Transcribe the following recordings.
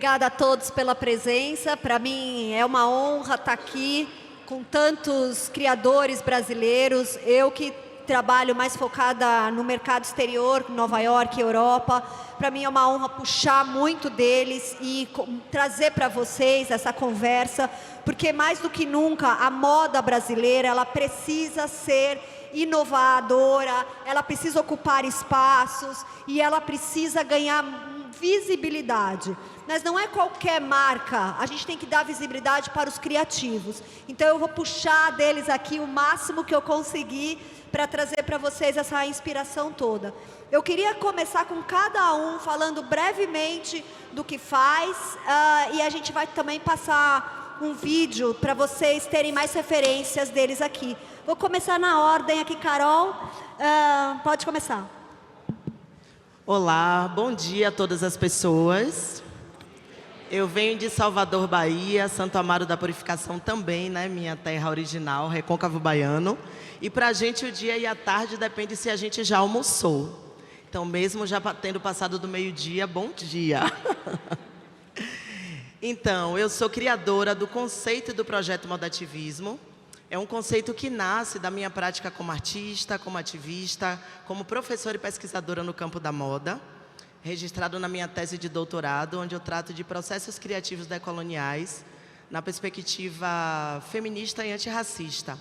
Obrigada a todos pela presença. Para mim é uma honra estar aqui com tantos criadores brasileiros. Eu que trabalho mais focada no mercado exterior, Nova York, Europa. Para mim é uma honra puxar muito deles e trazer para vocês essa conversa, porque mais do que nunca a moda brasileira, ela precisa ser inovadora, ela precisa ocupar espaços e ela precisa ganhar visibilidade. Mas não é qualquer marca, a gente tem que dar visibilidade para os criativos. Então eu vou puxar deles aqui o máximo que eu conseguir para trazer para vocês essa inspiração toda. Eu queria começar com cada um falando brevemente do que faz, e a gente vai também passar um vídeo para vocês terem mais referências deles aqui. Vou começar na ordem aqui, Carol. Pode começar. Olá, bom dia a todas as pessoas. Eu venho de Salvador, Bahia, Santo Amaro da Purificação também, né? Minha terra original, Recôncavo Baiano. E pra gente o dia e a tarde depende se a gente já almoçou. Então, mesmo já tendo passado do meio-dia, bom dia. Então, eu sou criadora do conceito do projeto Modativismo. É um conceito que nasce da minha prática como artista, como ativista, como professora e pesquisadora no campo da moda, registrado na minha tese de doutorado, onde eu trato de processos criativos decoloniais na perspectiva feminista e antirracista.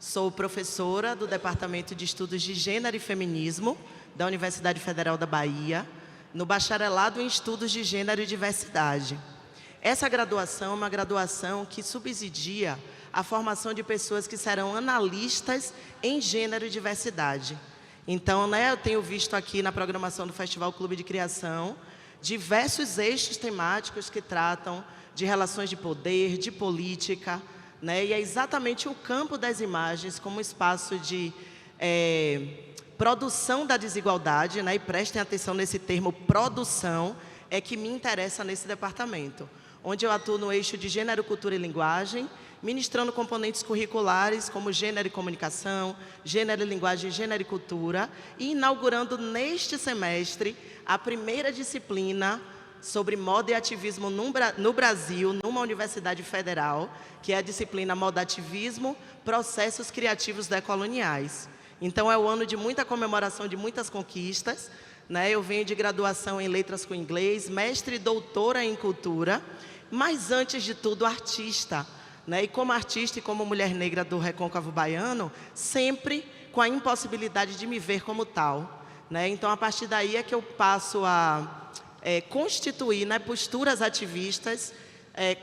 Sou professora do Departamento de Estudos de Gênero e Feminismo da Universidade Federal da Bahia, no bacharelado em Estudos de Gênero e Diversidade. Essa graduação é uma graduação que subsidia a formação de pessoas que serão analistas em gênero e diversidade. Então, né, eu tenho visto aqui na programação do Festival Clube de Criação diversos eixos temáticos que tratam de relações de poder, de política, né, e é exatamente o campo das imagens como espaço de produção da desigualdade, né, e prestem atenção nesse termo produção, é que me interessa nesse departamento, onde eu atuo no eixo de gênero, cultura e linguagem, ministrando componentes curriculares como gênero e comunicação, gênero e linguagem, gênero e cultura, e inaugurando neste semestre a primeira disciplina sobre moda e ativismo no Brasil, numa universidade federal, que é a disciplina Modativismo, Processos Criativos Decoloniais. Então é o ano de muita comemoração, de muitas conquistas, né? Eu venho de graduação em Letras com Inglês, mestre e doutora em Cultura, mas antes de tudo artista, né? E como artista e como mulher negra do Recôncavo Baiano, sempre com a impossibilidade de me ver como tal, né? Então, a partir daí é que eu passo a constituir, né, posturas ativistas,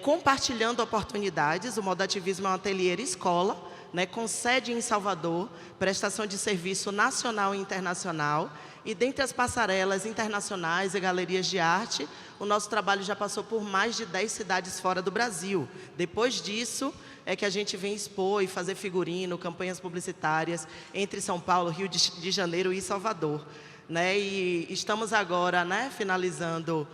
compartilhando oportunidades. O Modativismo é um ateliê escola, né, com sede em Salvador, prestação de serviço nacional e internacional. E dentre as passarelas internacionais e galerias de arte, o nosso trabalho já passou por mais de 10 cidades fora do Brasil. Depois disso, é que a gente vem expor e fazer figurino, campanhas publicitárias entre São Paulo, Rio de Janeiro e Salvador, né? E estamos agora, né, finalizando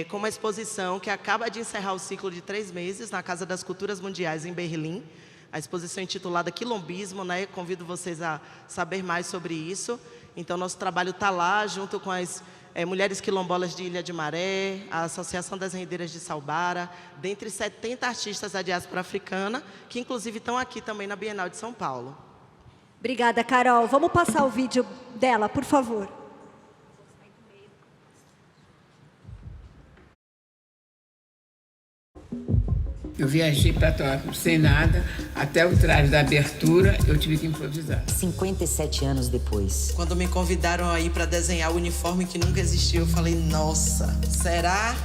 com uma exposição que acaba de encerrar o ciclo de 3 meses na Casa das Culturas Mundiais, em Berlim. A exposição intitulada Quilombismo, né? Convido vocês a saber mais sobre isso. Então, nosso trabalho está lá, junto com as Mulheres Quilombolas de Ilha de Maré, a Associação das Rendeiras de Salbara, dentre 70 artistas da diáspora africana, que inclusive estão aqui também na Bienal de São Paulo. Obrigada, Carol. Vamos passar o vídeo dela, por favor. Eu viajei para Tóquio sem nada, até o traje da abertura eu tive que improvisar. 57 anos depois. Quando me convidaram a ir para desenhar o uniforme que nunca existiu, eu falei, nossa, será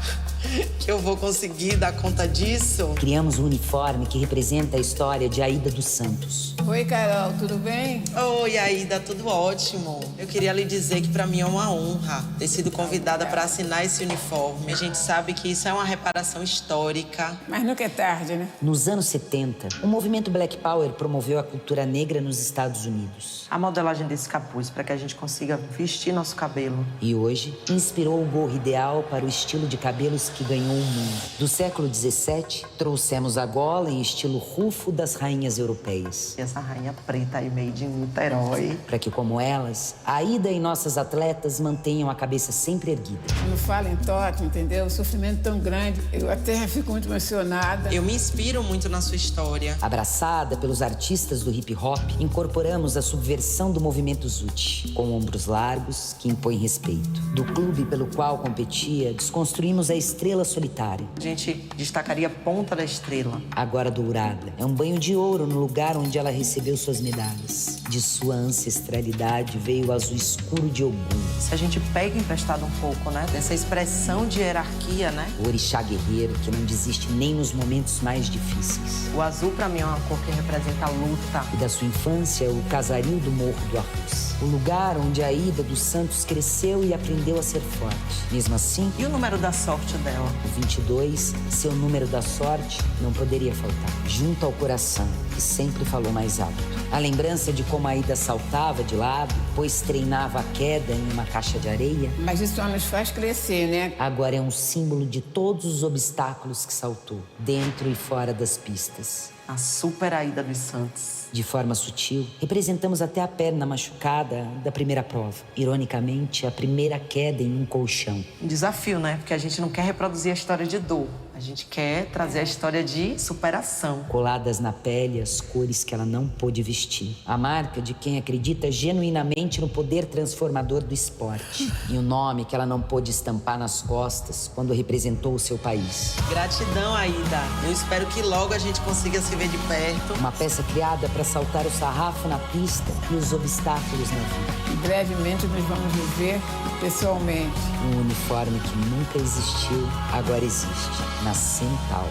que eu vou conseguir dar conta disso? Criamos um uniforme que representa a história de Aida dos Santos. Oi, Carol, tudo bem? Oi, Aida, tudo ótimo. Eu queria lhe dizer que para mim é uma honra ter sido convidada para assinar esse uniforme. A gente sabe que isso é uma reparação histórica. Mas nunca é tarde, né? Nos anos 70, o movimento Black Power promoveu a cultura negra nos Estados Unidos. A modelagem desse capuz para que a gente consiga vestir nosso cabelo. E hoje, inspirou o gorro ideal para o estilo de cabelos que ganhou o mundo. Do século XVII, trouxemos a gola em estilo rufo das rainhas europeias. E essa rainha preta aí, made in Niterói. Para que, como elas, a Ida e nossas atletas mantenham a cabeça sempre erguida. Quando falo em Tóquio, entendeu? O sofrimento tão grande, eu até fico muito emocionada. Eu me inspiro muito na sua história. Abraçada pelos artistas do hip hop, incorporamos a subversão do movimento Zoot, com ombros largos que impõem respeito. Do clube pelo qual competia, desconstruímos a estrela solitária. A gente destacaria a ponta da estrela. Agora dourada. É um banho de ouro no lugar onde ela recebeu suas medalhas. De sua ancestralidade veio o azul escuro de Ogum. Se a gente pega emprestado um pouco, né, dessa expressão de hierarquia, né? O orixá guerreiro que não desiste nem nos momentos mais difíceis. O azul, pra mim, é uma cor que representa a luta. E da sua infância, o casaril do Morro do Arroz. O lugar onde a Ida dos Santos cresceu e aprendeu a ser forte. Mesmo assim, E o número da sorte dela? o 22, seu número da sorte, não poderia faltar. Junto ao coração, que sempre falou mais alto. A lembrança de como a Ida saltava de lado, pois treinava a queda em uma caixa de areia, Mas isso só nos faz crescer, né? agora é um símbolo de todos os obstáculos que saltou, dentro e fora das pistas. A super Aida dos Santos. De forma sutil, representamos até a perna machucada da primeira prova. Ironicamente, a primeira queda em um colchão. Um desafio, né? Porque a gente não quer reproduzir a história de dor. A gente quer trazer a história de superação. Coladas na pele as cores que ela não pôde vestir. A marca de quem acredita genuinamente no poder transformador do esporte. E o nome que ela não pôde estampar nas costas quando representou o seu país. Gratidão, Aida. Eu espero que logo a gente consiga se ver de perto. Uma peça criada para saltar o sarrafo na pista e os obstáculos na vida. E brevemente nós vamos viver pessoalmente. Um uniforme que nunca existiu, agora existe. Na Centauro.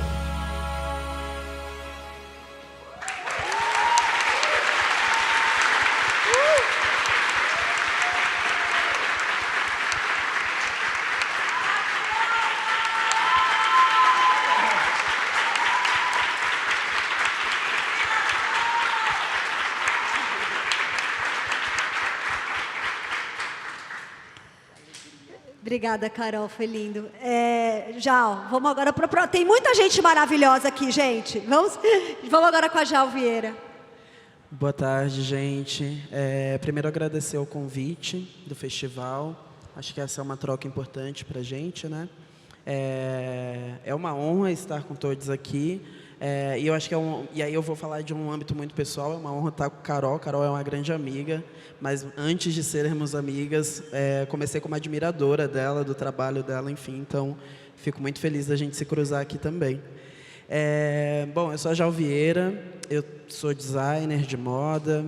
Obrigada, Carol, foi lindo. Jal, vamos agora para... Tem muita gente maravilhosa aqui, gente. Vamos agora com a Jal Vieira. Boa tarde, gente. Primeiro, agradecer o convite do festival. Acho que essa é uma troca importante para a gente, né? É uma honra estar com todos aqui. E eu acho que e aí eu vou falar de um âmbito muito pessoal. É uma honra estar com Carol. Carol é uma grande amiga, mas antes de sermos amigas, comecei como admiradora dela, do trabalho dela, enfim. Então, fico muito feliz da gente se cruzar aqui também. Bom, eu sou a Jal Vieira, eu sou designer de moda,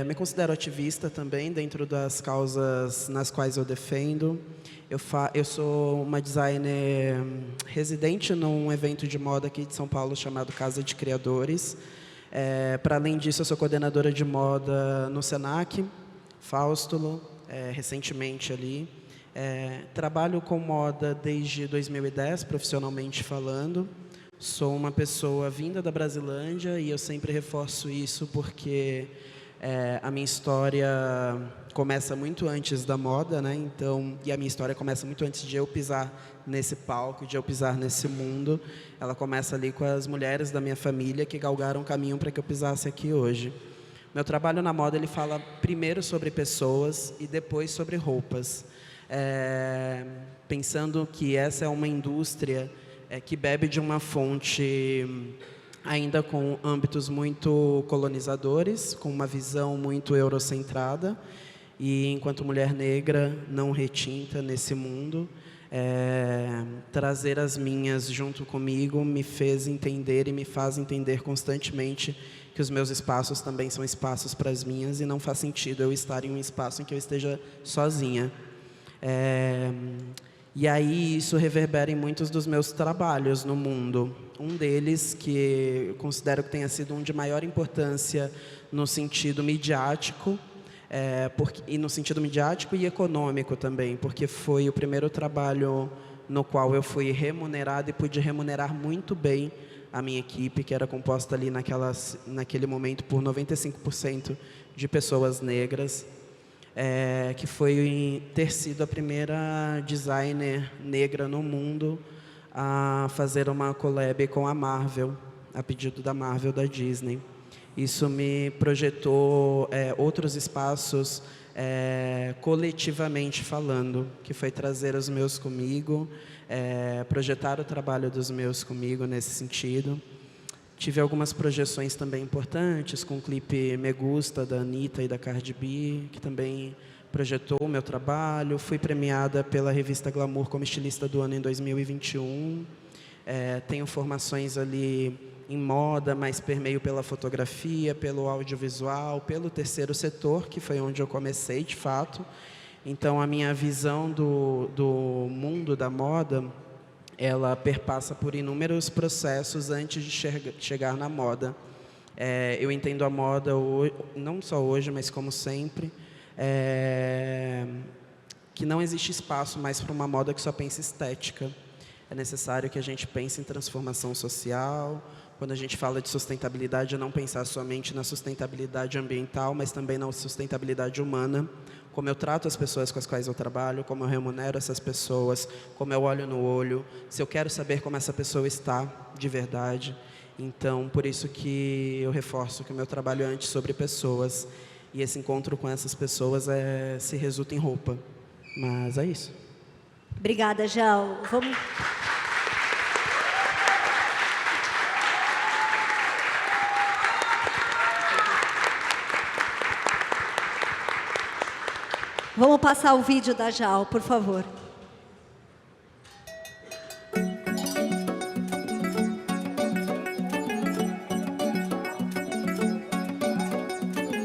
me considero ativista também dentro das causas nas quais eu defendo. Eu sou uma designer residente num evento de moda aqui de São Paulo chamado Casa de Criadores. Para além disso, eu sou coordenadora de moda no Senac, Faustulo, recentemente ali. Trabalho com moda desde 2010, profissionalmente falando. Sou uma pessoa vinda da Brasilândia e eu sempre reforço isso porque a minha história começa muito antes da moda, né? Então, e a minha história começa muito antes de eu pisar nesse palco, de eu pisar nesse mundo. Ela começa ali com as mulheres da minha família que galgaram o caminho para que eu pisasse aqui hoje. Meu trabalho na moda, ele fala primeiro sobre pessoas e depois sobre roupas. Pensando que essa é uma indústria que bebe de uma fonte ainda com âmbitos muito colonizadores, com uma visão muito eurocentrada, e enquanto mulher negra não retinta nesse mundo, trazer as minhas junto comigo me fez entender e me faz entender constantemente que os meus espaços também são espaços para as minhas e não faz sentido eu estar em um espaço em que eu esteja sozinha. E aí isso reverbera em muitos dos meus trabalhos no mundo. Um deles, que eu considero que tenha sido um de maior importância no sentido midiático, e no sentido midiático e econômico também, porque foi o primeiro trabalho no qual eu fui remunerado e pude remunerar muito bem a minha equipe, que era composta ali naquele momento por 95% de pessoas negras. que foi ter sido a primeira designer negra no mundo a fazer uma collab com a Marvel, a pedido da Marvel, da Disney. Isso me projetou outros espaços coletivamente falando, que foi trazer os meus comigo, projetar o trabalho dos meus comigo nesse sentido. Tive algumas projeções também importantes, com o clipe Me Gusta, da Anitta e da Cardi B, que também projetou o meu trabalho. Fui premiada pela revista Glamour como estilista do ano em 2021. Tenho formações ali em moda, mas permeio pela fotografia, pelo audiovisual, pelo terceiro setor, que foi onde eu comecei, de fato. Então, a minha visão do mundo da moda, ela perpassa por inúmeros processos antes de chegar na moda. Eu entendo a moda, não só hoje, mas como sempre, que não existe espaço mais para uma moda que só pense estética. É necessário que a gente pense em transformação social. Quando a gente fala de sustentabilidade, é não pensar somente na sustentabilidade ambiental, mas também na sustentabilidade humana. Como eu trato as pessoas com as quais eu trabalho, como eu remunero essas pessoas, como eu olho no olho, se eu quero saber como essa pessoa está de verdade. Então, por isso que eu reforço que o meu trabalho é antes sobre pessoas. E esse encontro com essas pessoas se resulta em roupa. Mas é isso. Obrigada, Jal. Vamos... Vamos passar o vídeo da Jal, por favor.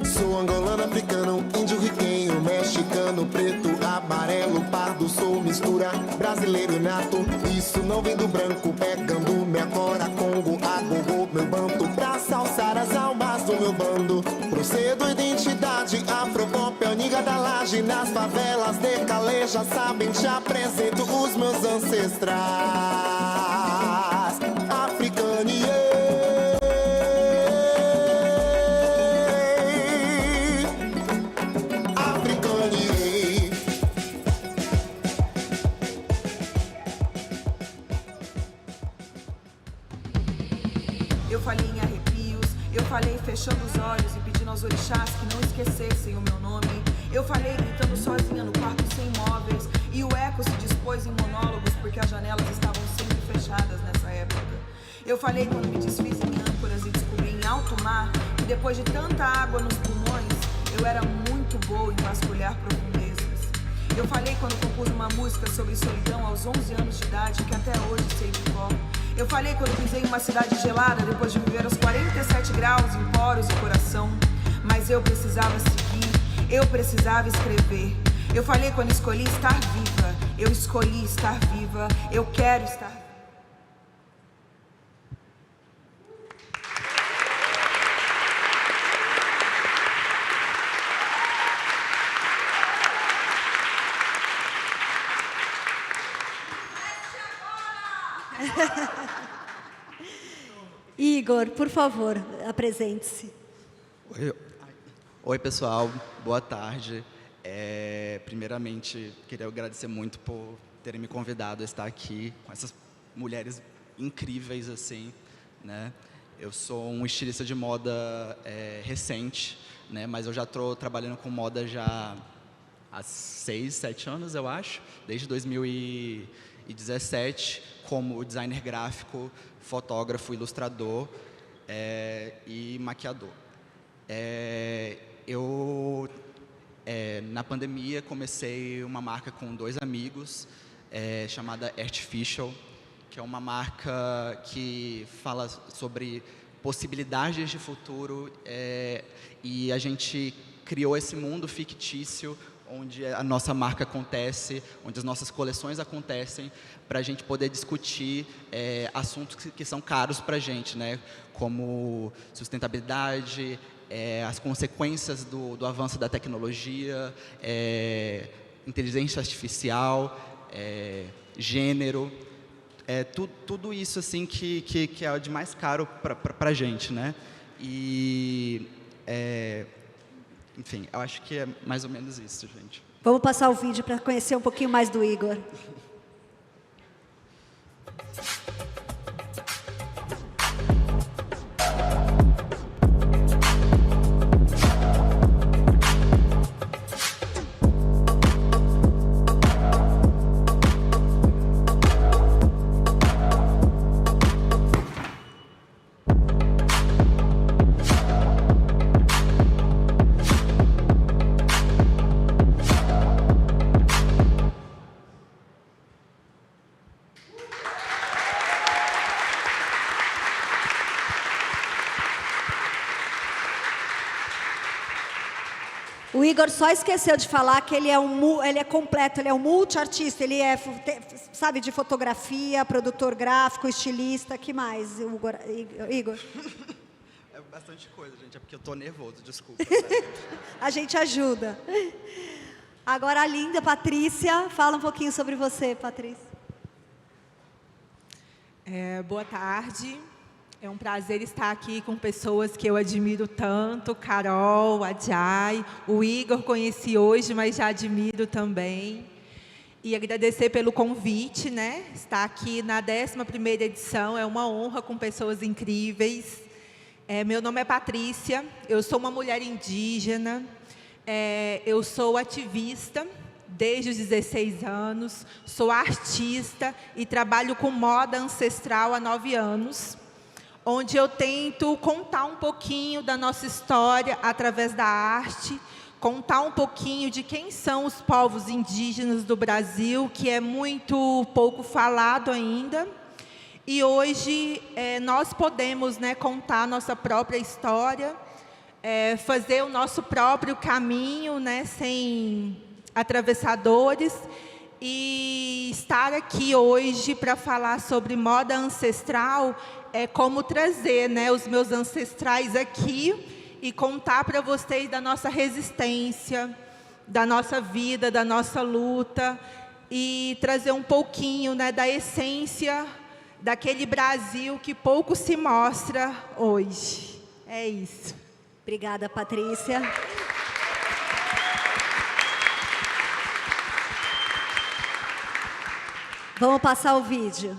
Sou angolano, africano, índio, riquenho, mexicano, preto, amarelo, pardo, sou mistura, brasileiro nato. Isso não vem do branco, pegando minha cora, Congo, agogô, meu banto, pra salsar as almas do meu bando. Procedo identidade, afropop, aniga da laje, nas favelas de Caleja, sabem, te apresento os meus ancestrais. Africane, eu falei em arrepios, eu falei fechando os olhos e pedindo aos orixás que não esquecessem o meu nome. Eu falei gritando sozinha no quarto sem móveis e o eco se dispôs em monólogos porque as janelas estavam sempre fechadas nessa época. Eu falei quando me desfiz em âncoras e descobri em alto mar que depois de tanta água nos pulmões eu era muito boa em vasculhar profundezas. Eu falei quando compus uma música sobre solidão aos 11 anos de idade que até hoje sei de cor. Eu falei quando pisei em uma cidade gelada depois de viver aos 47 graus em poros e coração. Mas eu precisava seguir, eu precisava escrever. Eu falei quando escolhi estar viva, eu escolhi estar viva, eu quero estar viva. Igor, por favor, apresente-se. Oi, pessoal. Boa tarde. Primeiramente, queria agradecer muito por terem me convidado a estar aqui com essas mulheres incríveis, assim, né? Eu sou um estilista de moda recente, né? Mas eu já estou trabalhando com moda já há 6, 7 anos, eu acho, desde 2017, como designer gráfico, fotógrafo, ilustrador e maquiador. Na pandemia, comecei uma marca com 2 amigos, chamada Artificial, que é uma marca que fala sobre possibilidades de futuro, e a gente criou esse mundo fictício onde a nossa marca acontece, onde as nossas coleções acontecem, para a gente poder discutir assuntos que são caros para a gente, né? Como sustentabilidade, as consequências do avanço da tecnologia, inteligência artificial, gênero, tudo isso assim que é o de mais caro para a gente, né? Enfim, eu acho que é mais ou menos isso, gente. Vamos passar o vídeo para conhecer um pouquinho mais do Igor. O Igor só esqueceu de falar que ele é completo, ele é um multiartista, ele é, sabe, de fotografia, produtor gráfico, estilista, que mais, Igor? É bastante coisa, gente, é porque eu tô nervoso, desculpa. A gente ajuda. Agora a linda Patrícia, fala um pouquinho sobre você, Patrícia. Boa tarde. É um prazer estar aqui com pessoas que eu admiro tanto, Carol, a Jai, o Igor conheci hoje, mas já admiro também. E agradecer pelo convite, né? Estar aqui na 11ª edição, é uma honra com pessoas incríveis. Meu nome é Patrícia, eu sou uma mulher indígena, eu sou ativista desde os 16 anos, sou artista e trabalho com moda ancestral há 9 anos. Onde eu tento contar um pouquinho da nossa história através da arte, contar um pouquinho de quem são os povos indígenas do Brasil, que é muito pouco falado ainda. E hoje nós podemos, né, contar a nossa própria história, fazer o nosso próprio caminho, né, sem atravessadores. E estar aqui hoje para falar sobre moda ancestral é como trazer, né, os meus ancestrais aqui e contar para vocês da nossa resistência, da nossa vida, da nossa luta e trazer um pouquinho, né, da essência daquele Brasil que pouco se mostra hoje. É isso. Obrigada, Patrícia. Vamos passar o vídeo.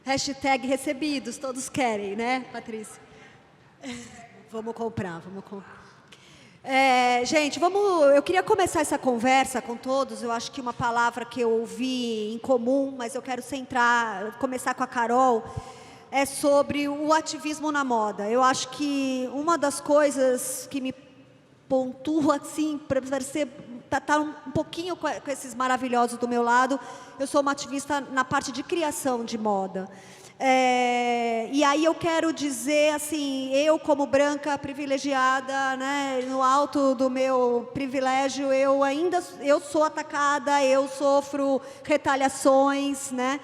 Hashtag recebidos, todos querem, né, Patrícia? Vamos comprar, vamos comprar. Gente, eu queria começar essa conversa com todos. Eu acho que uma palavra que eu ouvi em comum, mas eu quero começar com a Carol, é sobre o ativismo na moda. Eu acho que uma das coisas que me pontua, assim, para estar um pouquinho com esses maravilhosos do meu lado, eu sou uma ativista na parte de criação de moda. E aí eu quero dizer, assim, eu como branca privilegiada, né, no alto do meu privilégio, eu sou atacada, eu sofro retaliações, né?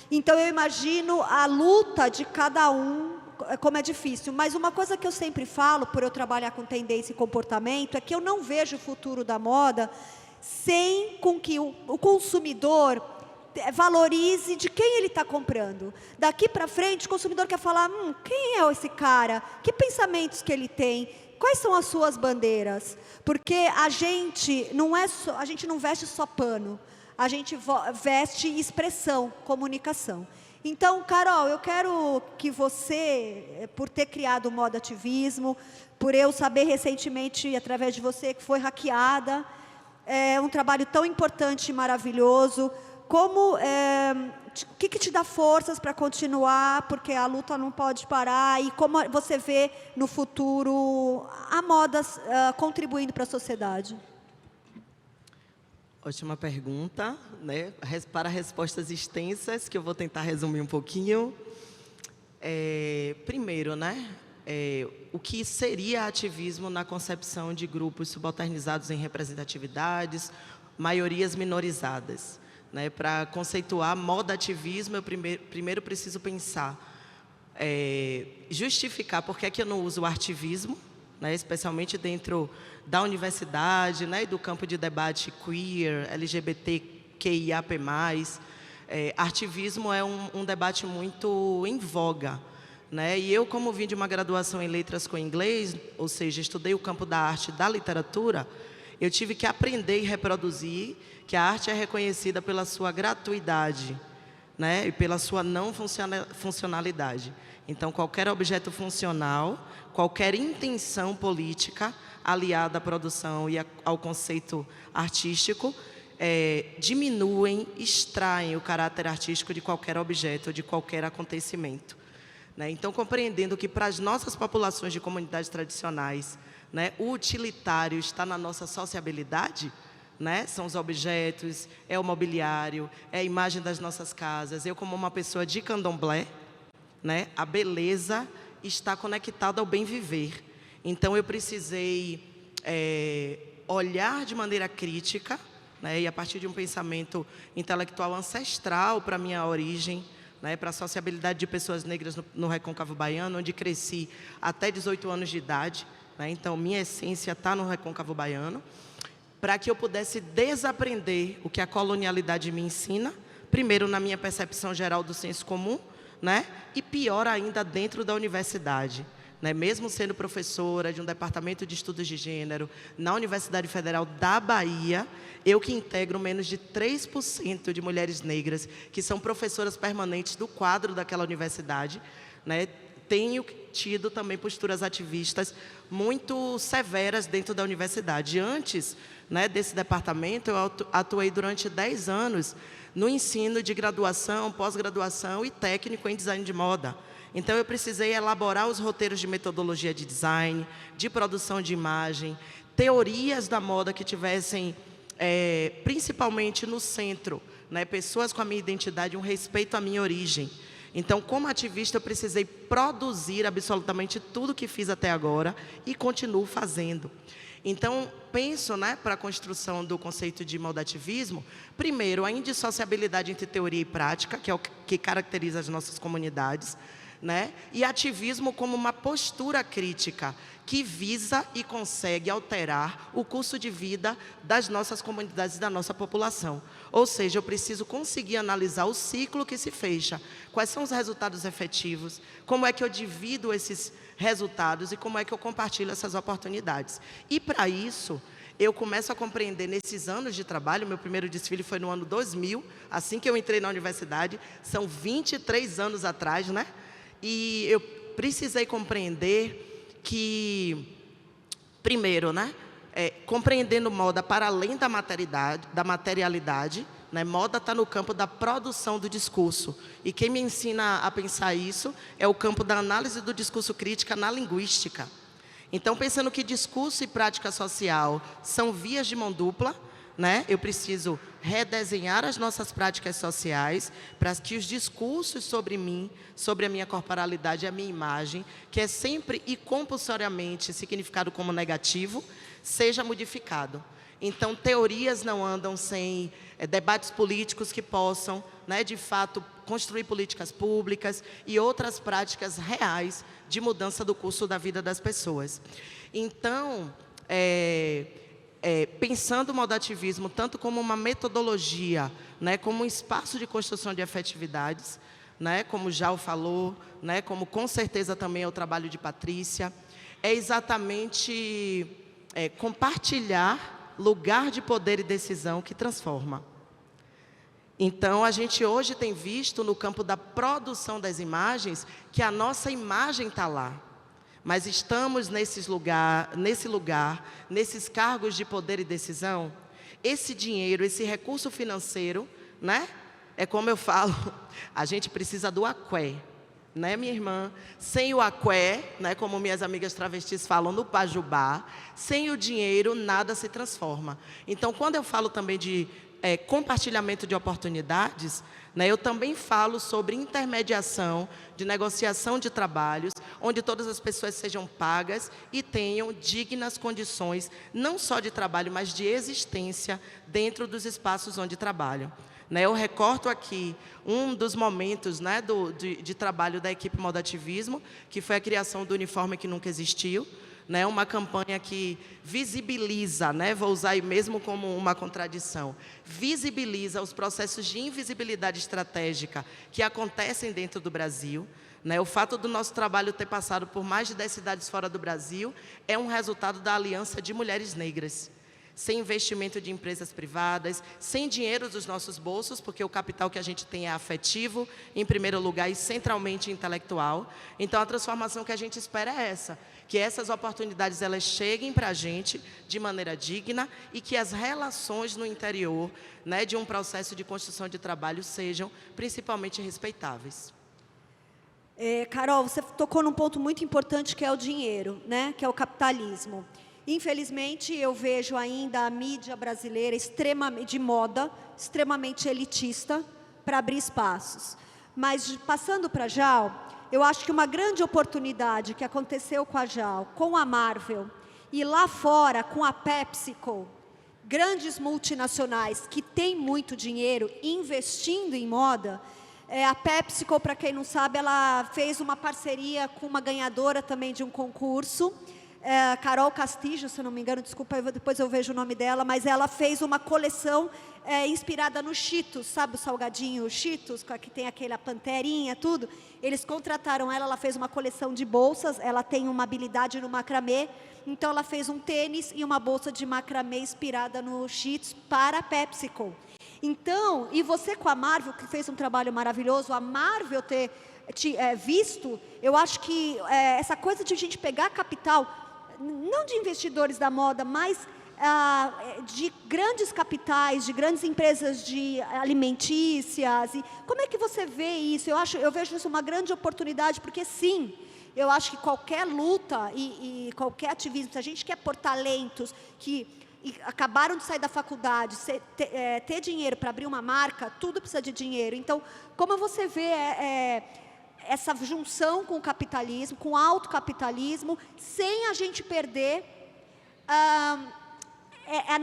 Então eu imagino a luta de cada um, como é difícil. Mas uma coisa que eu sempre falo, por eu trabalhar com tendência e comportamento, é que eu não vejo o futuro da moda sem com que o consumidor valorize de quem ele está comprando. Daqui para frente, o consumidor quer falar, quem é esse cara? Que pensamentos que ele tem? Quais são as suas bandeiras? Porque a gente não veste só pano, a gente veste expressão, comunicação. Então, Carol, eu quero que você, por ter criado o Moda Ativismo, por eu saber recentemente, através de você, que foi hackeada, é um trabalho tão importante e maravilhoso. O que te dá forças para continuar, porque a luta não pode parar, e como você vê no futuro a moda contribuindo para a sociedade? Ótima pergunta, né? Para respostas extensas, que eu vou tentar resumir um pouquinho. Primeiro, né? O que seria ativismo na concepção de grupos subalternizados em representatividades, maiorias minorizadas? Né? Para conceituar moda ativismo, eu primeiro preciso pensar, justificar por que é que eu não uso o artivismo, né? Especialmente dentro da universidade, né? E do campo de debate queer, LGBTQIAP+. Artivismo é um debate muito em voga, né? E eu, como vim de uma graduação em letras com inglês, ou seja, estudei o campo da arte e da literatura, eu tive que aprender e reproduzir que a arte é reconhecida pela sua gratuidade, né? E pela sua não funcionalidade. Então, qualquer objeto funcional, qualquer intenção política aliada à produção e ao conceito artístico, diminuem, extraem o caráter artístico de qualquer objeto, de qualquer acontecimento. Né? Então, compreendendo que para as nossas populações de comunidades tradicionais, né, o utilitário está na nossa sociabilidade, né? São os objetos, é o mobiliário, é a imagem das nossas casas. Eu, como uma pessoa de candomblé, né, a beleza está conectada ao bem viver. Então, eu precisei olhar de maneira crítica, né, e a partir de um pensamento intelectual ancestral para a minha origem, né, para a sociabilidade de pessoas negras no Recôncavo Baiano, onde cresci até 18 anos de idade. Né, então, minha essência está no Recôncavo Baiano, para que eu pudesse desaprender o que a colonialidade me ensina, primeiro na minha percepção geral do senso comum, né, e pior ainda dentro da universidade. Né, mesmo sendo professora de um departamento de estudos de gênero na Universidade Federal da Bahia, eu que integro menos de 3% de mulheres negras que são professoras permanentes do quadro daquela universidade, né, tenho tido também posturas ativistas muito severas dentro da universidade. Antes, né, desse departamento, eu atuei durante 10 anos no ensino de graduação, pós-graduação e técnico em design de moda. Então, eu precisei elaborar os roteiros de metodologia de design, de produção de imagem, teorias da moda que tivessem, principalmente no centro, né, pessoas com a minha identidade, um respeito à minha origem. Então, como ativista, eu precisei produzir absolutamente tudo que fiz até agora e continuo fazendo. Então, penso, né, para a construção do conceito de moda-ativismo, primeiro, a indissociabilidade entre teoria e prática, que é o que caracteriza as nossas comunidades, né? E ativismo como uma postura crítica que visa e consegue alterar o curso de vida das nossas comunidades e da nossa população. Ou seja, eu preciso conseguir analisar o ciclo que se fecha, quais são os resultados efetivos, como é que eu divido esses resultados e como é que eu compartilho essas oportunidades. E, para isso, eu começo a compreender nesses anos de trabalho, meu primeiro desfile foi no ano 2000, assim que eu entrei na universidade, são 23 anos atrás, né? E eu precisei compreender que, primeiro, né, compreendendo moda para além da materialidade, né, moda está no campo da produção do discurso. E quem me ensina a pensar isso é o campo da análise do discurso crítica na linguística. Então, pensando que discurso e prática social são vias de mão dupla, né, eu preciso redesenhar as nossas práticas sociais para que os discursos sobre mim, sobre a minha corporalidade e a minha imagem, que é sempre e compulsoriamente significado como negativo, seja modificado. Então, teorias não andam sem debates políticos que possam, né, de fato, construir políticas públicas e outras práticas reais de mudança do curso da vida das pessoas. Então, pensando o moda-ativismo tanto como uma metodologia, né, como um espaço de construção de afetividades, né, como Jal falou, né, como com certeza também é o trabalho de Patrícia, é exatamente compartilhar lugar de poder e decisão que transforma. Então, a gente hoje tem visto no campo da produção das imagens que a nossa imagem está lá. Mas estamos nesse lugar, nesses cargos de poder e decisão, esse dinheiro, esse recurso financeiro, né? É como eu falo, a gente precisa do aqué, né, minha irmã? Sem o aqué, né, como minhas amigas travestis falam no Pajubá, sem o dinheiro nada se transforma. Então, quando eu falo também de compartilhamento de oportunidades, né, eu também falo sobre intermediação de negociação de trabalhos, onde todas as pessoas sejam pagas e tenham dignas condições, não só de trabalho, mas de existência dentro dos espaços onde trabalham. Né, eu recorto aqui um dos momentos, né, de trabalho da equipe Moda-Ativismo, que foi a criação do uniforme que nunca existiu, né, uma campanha que visibiliza, né, vou usar aí mesmo como uma contradição, visibiliza os processos de invisibilidade estratégica que acontecem dentro do Brasil. Né, o fato do nosso trabalho ter passado por mais de 10 cidades fora do Brasil é um resultado da aliança de mulheres negras. Sem investimento de empresas privadas, sem dinheiro dos nossos bolsos, porque o capital que a gente tem é afetivo, em primeiro lugar, e centralmente intelectual. Então, a transformação que a gente espera é essa, que essas oportunidades elas cheguem para a gente de maneira digna e que as relações no interior, né, de um processo de construção de trabalho sejam principalmente respeitáveis. Carol, você tocou num ponto muito importante que é o dinheiro, né, que é o capitalismo. Infelizmente, eu vejo ainda a mídia brasileira de moda, extremamente elitista, para abrir espaços. Mas, passando para a Jal, eu acho que uma grande oportunidade que aconteceu com a Jal, com a Marvel, e lá fora, com a PepsiCo, grandes multinacionais que têm muito dinheiro investindo em moda. A PepsiCo, para quem não sabe, ela fez uma parceria com uma ganhadora também de um concurso, Carol Castillo, se eu não me engano, desculpa, depois eu vejo o nome dela, mas ela fez uma coleção inspirada no Cheetos, sabe o salgadinho Cheetos, que tem aquela panterinha, tudo? Eles contrataram ela, ela fez uma coleção de bolsas, ela tem uma habilidade no macramê, então ela fez um tênis e uma bolsa de macramê inspirada no Cheetos para a PepsiCo. Então, e você com a Marvel, que fez um trabalho maravilhoso, a Marvel ter visto, eu acho que essa coisa de a gente pegar capital, não de investidores da moda, mas de grandes capitais, de grandes empresas de alimentícias. E como é que você vê isso? Eu vejo isso uma grande oportunidade, porque sim, eu acho que qualquer luta e qualquer ativismo, se a gente quer pôr talentos que acabaram de sair da faculdade, ter dinheiro para abrir uma marca, tudo precisa de dinheiro. Então, como você vê essa junção com o capitalismo, com o autocapitalismo, sem a gente perder a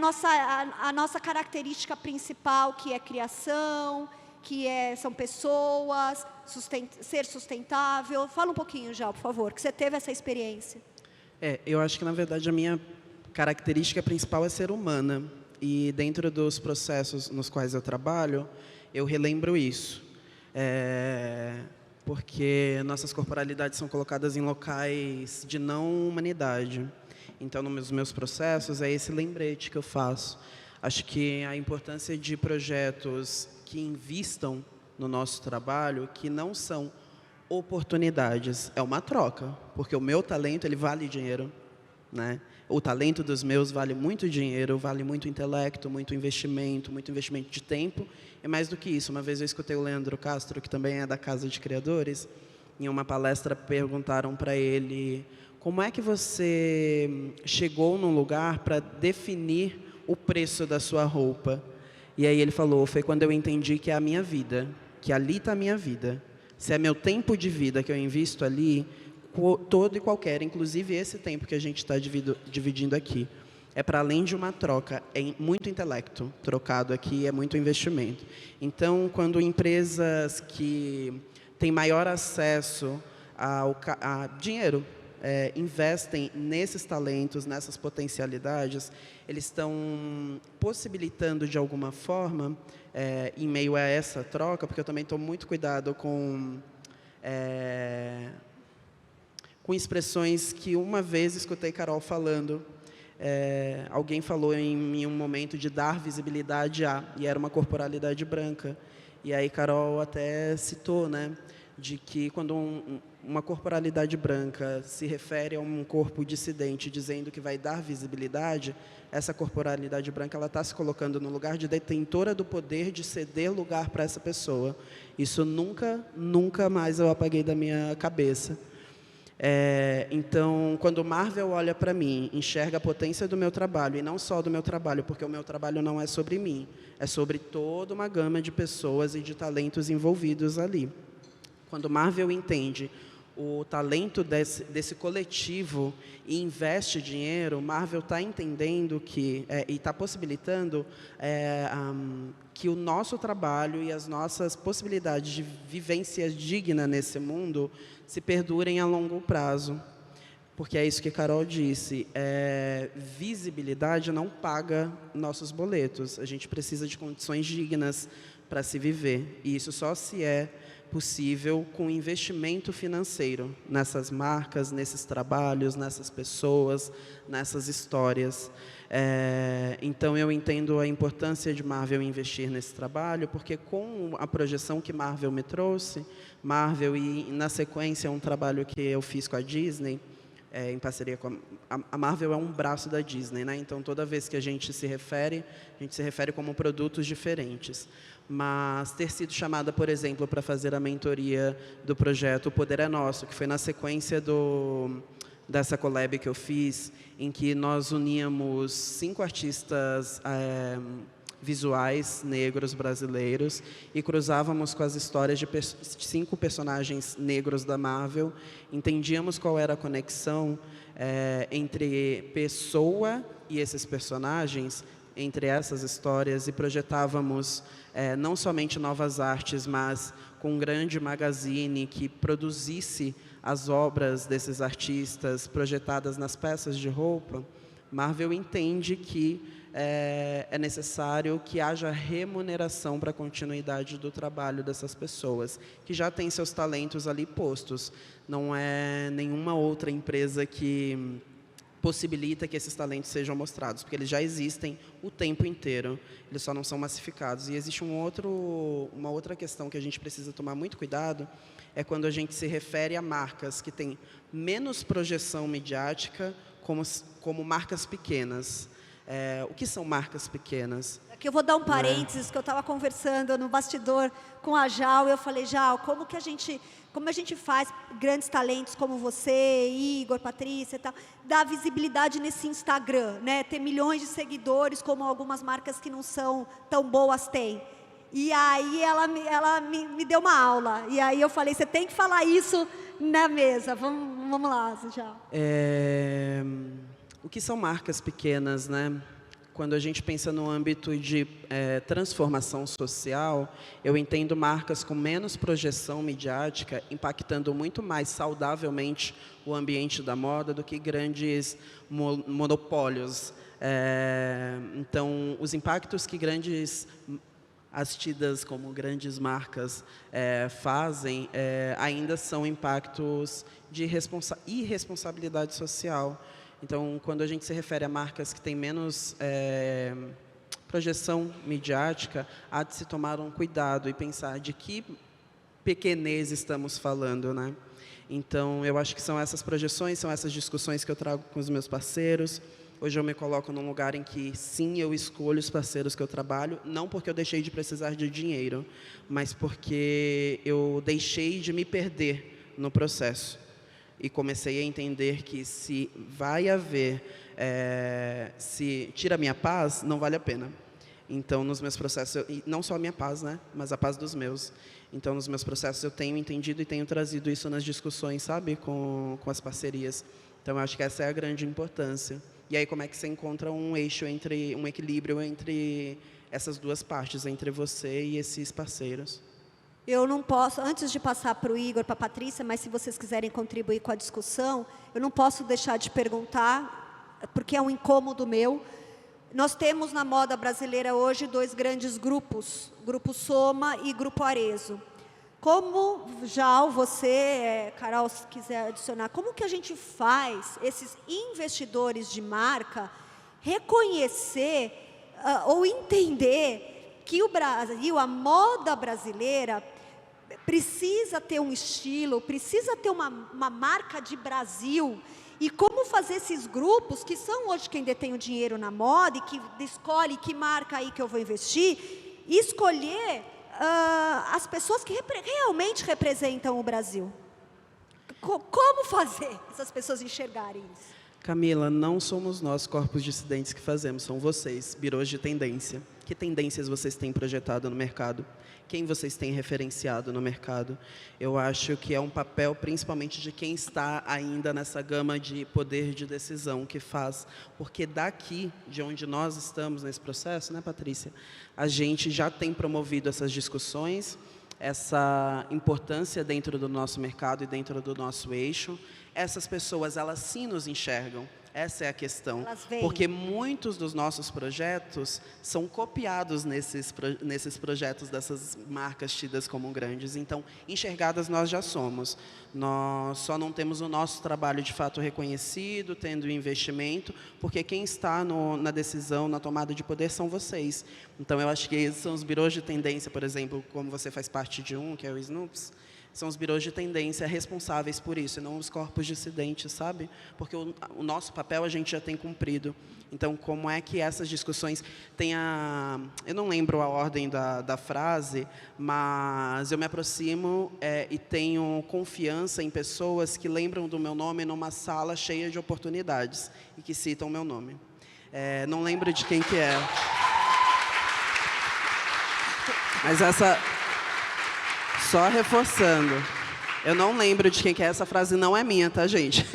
nossa característica principal, que é criação, que são pessoas, ser sustentável. Fala um pouquinho, já, por favor, que você teve essa experiência. Eu acho que, na verdade, a minha característica principal é ser humana. E dentro dos processos nos quais eu trabalho, eu relembro isso. Porque nossas corporalidades são colocadas em locais de não humanidade. Então, nos meus processos, é esse lembrete que eu faço. Acho que a importância de projetos que invistam no nosso trabalho, que não são oportunidades, é uma troca, porque o meu talento, ele vale dinheiro, né? O talento dos meus vale muito dinheiro, vale muito intelecto, muito investimento de tempo. E mais do que isso, uma vez eu escutei o Leandro Castro, que também é da Casa de Criadores, em uma palestra perguntaram para ele: como é que você chegou num lugar para definir o preço da sua roupa? E aí ele falou: foi quando eu entendi que é a minha vida, que ali está a minha vida. Se é meu tempo de vida que eu invisto ali, todo e qualquer, inclusive esse tempo que a gente está dividindo aqui, é para além de uma troca, é muito intelecto trocado aqui, é muito investimento. Então, quando empresas que têm maior acesso a dinheiro, investem nesses talentos, nessas potencialidades, eles estão possibilitando, de alguma forma, em meio a essa troca, porque eu também estou muito cuidado com expressões que uma vez escutei Carol falando. Alguém falou em um momento de dar visibilidade a, e era uma corporalidade branca. E aí Carol até citou, né, de que quando uma corporalidade branca se refere a um corpo dissidente dizendo que vai dar visibilidade, essa corporalidade branca ela está se colocando no lugar de detentora do poder de ceder lugar para essa pessoa. Isso nunca mais eu apaguei da minha cabeça. Então, quando Marvel olha para mim, enxerga a potência do meu trabalho, e não só do meu trabalho, porque o meu trabalho não é sobre mim, é sobre toda uma gama de pessoas e de talentos envolvidos ali. Quando Marvel entende o talento desse coletivo e investe dinheiro, Marvel está entendendo que, e está possibilitando que o nosso trabalho e as nossas possibilidades de vivência digna nesse mundo se perdurem a longo prazo. Porque é isso que Carol disse, visibilidade não paga nossos boletos. A gente precisa de condições dignas para se viver. E isso só se é possível com investimento financeiro nessas marcas, nesses trabalhos, nessas pessoas, nessas histórias. Então, eu entendo a importância de Marvel investir nesse trabalho, porque com a projeção que Marvel me trouxe, Marvel e, na sequência, um trabalho que eu fiz com a Disney, em parceria com a Marvel é um braço da Disney, né? Então, toda vez que a gente se refere como produtos diferentes. Mas ter sido chamada, por exemplo, para fazer a mentoria do projeto O Poder é Nosso, que foi na sequência dessa collab que eu fiz, em que nós uníamos 5 artistas visuais negros brasileiros e cruzávamos com as histórias de 5 personagens negros da Marvel, entendíamos qual era a conexão entre pessoa e esses personagens, entre essas histórias, e projetávamos não somente novas artes, mas com um grande magazine que produzisse as obras desses artistas projetadas nas peças de roupa. Marvel entende que é necessário que haja remuneração para a continuidade do trabalho dessas pessoas, que já têm seus talentos ali postos. Não é nenhuma outra empresa que possibilita que esses talentos sejam mostrados, porque eles já existem o tempo inteiro, eles só não são massificados. E existe uma outra questão que a gente precisa tomar muito cuidado, é quando a gente se refere a marcas que têm menos projeção midiática, como marcas pequenas. O que são marcas pequenas? Aqui eu vou dar um parênteses, que eu estava conversando no bastidor com a Jal, e eu falei, Jal, como a gente faz grandes talentos como você, Igor, Patrícia e tal, dar visibilidade nesse Instagram, né? Ter milhões de seguidores, como algumas marcas que não são tão boas têm. E aí ela me deu uma aula. E aí eu falei, você tem que falar isso na mesa. Vamos lá, Jal. O que são marcas pequenas, né? Quando a gente pensa no âmbito de transformação social, eu entendo marcas com menos projeção midiática impactando muito mais saudavelmente o ambiente da moda do que grandes monopólios. Então, os impactos que as tidas como grandes marcas fazem ainda são impactos de irresponsabilidade social. Então, quando a gente se refere a marcas que têm menos projeção midiática, há de se tomar um cuidado e pensar de que pequenez estamos falando, né? Então, eu acho que são essas projeções, são essas discussões que eu trago com os meus parceiros. Hoje eu me coloco num lugar em que, sim, eu escolho os parceiros que eu trabalho, não porque eu deixei de precisar de dinheiro, mas porque eu deixei de me perder no processo. E comecei a entender que se vai haver, se tira a minha paz, não vale a pena. Então, nos meus processos, e não só a minha paz, né, mas a paz dos meus. Então, nos meus processos, eu tenho entendido e tenho trazido isso nas discussões, sabe, com as parcerias. Então, eu acho que essa é a grande importância. E aí, como é que você encontra um equilíbrio entre essas duas partes, entre você e esses parceiros? Eu não posso, antes de passar para o Igor, para a Patrícia, mas se vocês quiserem contribuir com a discussão, eu não posso deixar de perguntar, porque é um incômodo meu. Nós temos na moda brasileira hoje 2 grandes grupos, Grupo Soma e Grupo Arezzo. Como, já você, Carol, se quiser adicionar, como que a gente faz esses investidores de marca reconhecer ou entender que o Brasil, a moda brasileira, precisa ter um estilo, precisa ter uma marca de Brasil, e como fazer esses grupos, que são hoje quem detém o dinheiro na moda, e que escolhe que marca aí que eu vou investir, e escolher as pessoas que realmente representam o Brasil. Como fazer essas pessoas enxergarem isso? Camila, não somos nós, corpos dissidentes, que fazemos, são vocês, birôs de tendência. Que tendências vocês têm projetado no mercado? Quem vocês têm referenciado no mercado? Eu acho que é um papel, principalmente, de quem está ainda nessa gama de poder de decisão que faz. Porque daqui, de onde nós estamos nesse processo, né, Patrícia? A gente já tem promovido essas discussões, essa importância dentro do nosso mercado e dentro do nosso eixo. Essas pessoas, elas sim nos enxergam. Essa é a questão, porque muitos dos nossos projetos são copiados nesses projetos dessas marcas tidas como grandes. Então, enxergadas nós já somos. Nós só não temos o nosso trabalho de fato reconhecido, tendo investimento, porque quem está na decisão, na tomada de poder, são vocês. Então, eu acho que esses são os birôs de tendência, por exemplo, como você faz parte de um, que é o Snoops, são os birôs de tendência responsáveis por isso, e não os corpos dissidentes, sabe? Porque o nosso papel a gente já tem cumprido. Então, como é que essas discussões têm a... Eu não lembro a ordem da frase, mas eu me aproximo e tenho confiança em pessoas que lembram do meu nome numa sala cheia de oportunidades e que citam o meu nome. Não lembro de quem que é. Mas essa... Só reforçando, eu não lembro de quem que é, essa frase não é minha, tá, gente?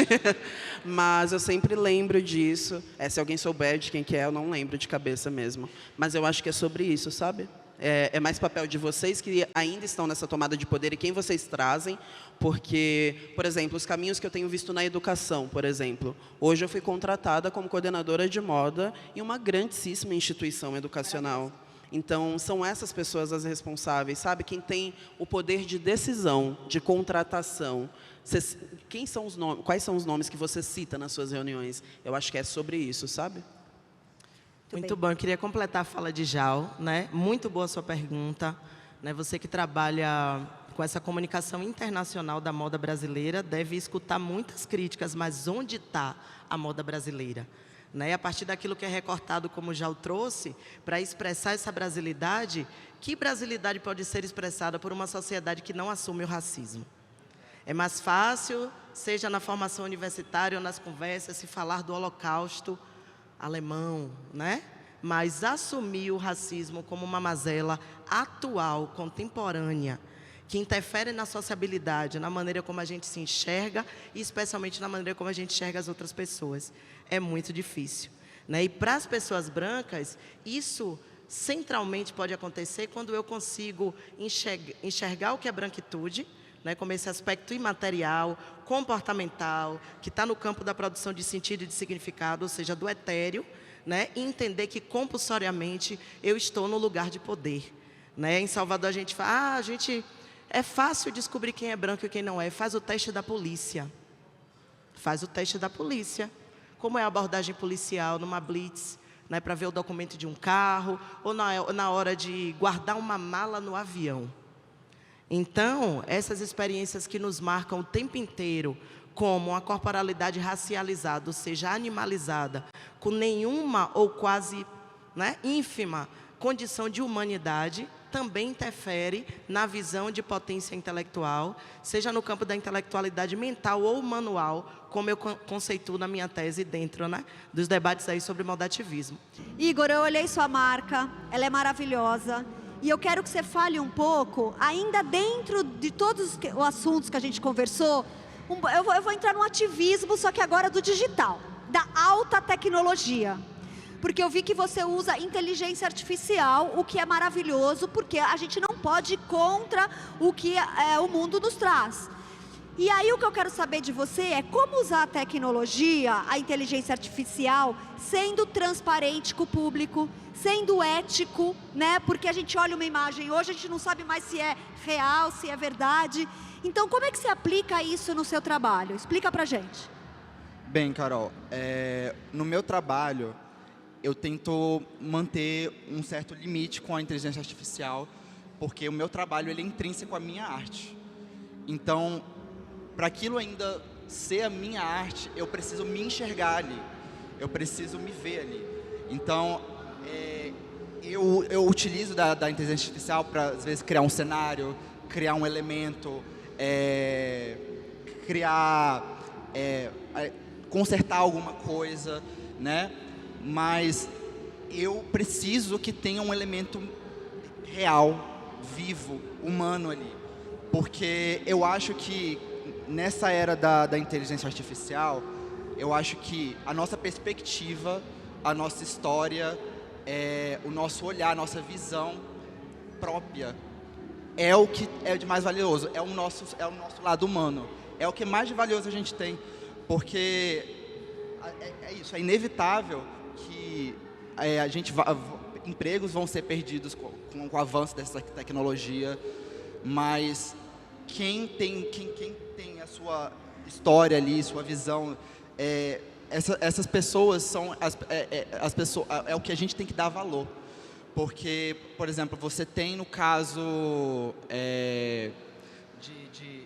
Mas eu sempre lembro disso. Se alguém souber de quem que é, eu não lembro de cabeça mesmo. Mas eu acho que é sobre isso, sabe? É mais papel de vocês que ainda estão nessa tomada de poder e quem vocês trazem, porque, por exemplo, os caminhos que eu tenho visto na educação, por exemplo. Hoje eu fui contratada como coordenadora de moda em uma grandíssima instituição educacional. Então, são essas pessoas as responsáveis, sabe? Quem tem o poder de decisão, de contratação. Quais são os nomes que você cita nas suas reuniões? Eu acho que é sobre isso, sabe? Muito bom. Eu queria completar a fala de Jal, né? Muito boa a sua pergunta. Né? Você que trabalha com essa comunicação internacional da moda brasileira deve escutar muitas críticas, mas onde está a moda brasileira? Né? A partir daquilo que é recortado, como já o trouxe, para expressar essa brasilidade, que brasilidade pode ser expressada por uma sociedade que não assume o racismo? É mais fácil, seja na formação universitária ou nas conversas, se falar do Holocausto alemão, né? Mas assumir o racismo como uma mazela atual, contemporânea, que interfere na sociabilidade, na maneira como a gente se enxerga e especialmente na maneira como a gente enxerga as outras pessoas. É muito difícil. Né? E para as pessoas brancas, isso centralmente pode acontecer quando eu consigo enxergar o que é branquitude, né? Como esse aspecto imaterial, comportamental, que está no campo da produção de sentido e de significado, ou seja, do etéreo, né? E entender que compulsoriamente eu estou no lugar de poder. Né? Em Salvador a gente fala, é fácil descobrir quem é branco e quem não é. Faz o teste da polícia. Faz o teste da polícia. Como é a abordagem policial numa blitz, né, para ver o documento de um carro, ou na hora de guardar uma mala no avião. Então, essas experiências que nos marcam o tempo inteiro, como uma corporalidade racializada, ou seja, animalizada, com nenhuma ou quase, né, ínfima condição de humanidade, também interfere na visão de potência intelectual, seja no campo da intelectualidade mental ou manual, como eu conceituo na minha tese dentro, né, dos debates aí sobre modativismo. Igor, eu olhei sua marca, ela é maravilhosa, e eu quero que você fale um pouco, ainda dentro de todos os assuntos que a gente conversou, eu vou entrar no ativismo, só que agora do digital, da alta tecnologia. porque eu vi que você usa inteligência artificial, o que é maravilhoso, porque a gente não pode ir contra o que o mundo nos traz. E aí o que eu quero saber de você é como usar a tecnologia, a inteligência artificial, sendo transparente com o público, sendo ético, né? Porque a gente olha uma imagem hoje, a gente não sabe mais se é real, se é verdade. Então, como é que você aplica isso no seu trabalho? Explica pra gente. Bem, Carol, no meu trabalho, eu tento manter um certo limite com a inteligência artificial, porque o meu trabalho ele é intrínseco à minha arte. Então, para aquilo ainda ser a minha arte, eu preciso me enxergar ali, eu preciso me ver ali. Então, eu utilizo da inteligência artificial para, às vezes, criar um cenário, criar um elemento, consertar alguma coisa, né? Mas eu preciso que tenha um elemento real, vivo, humano ali. Porque eu acho que nessa era da inteligência artificial, eu acho que a nossa perspectiva, a nossa história, o nosso olhar, a nossa visão própria é o que é de mais valioso, é o nosso lado humano, é o que mais de valioso a gente tem, porque é isso, é inevitável que empregos vão ser perdidos com o avanço dessa tecnologia, mas quem tem a sua história ali, sua visão, essas pessoas são as pessoas, é o que a gente tem que dar valor. Porque, por exemplo, você tem no caso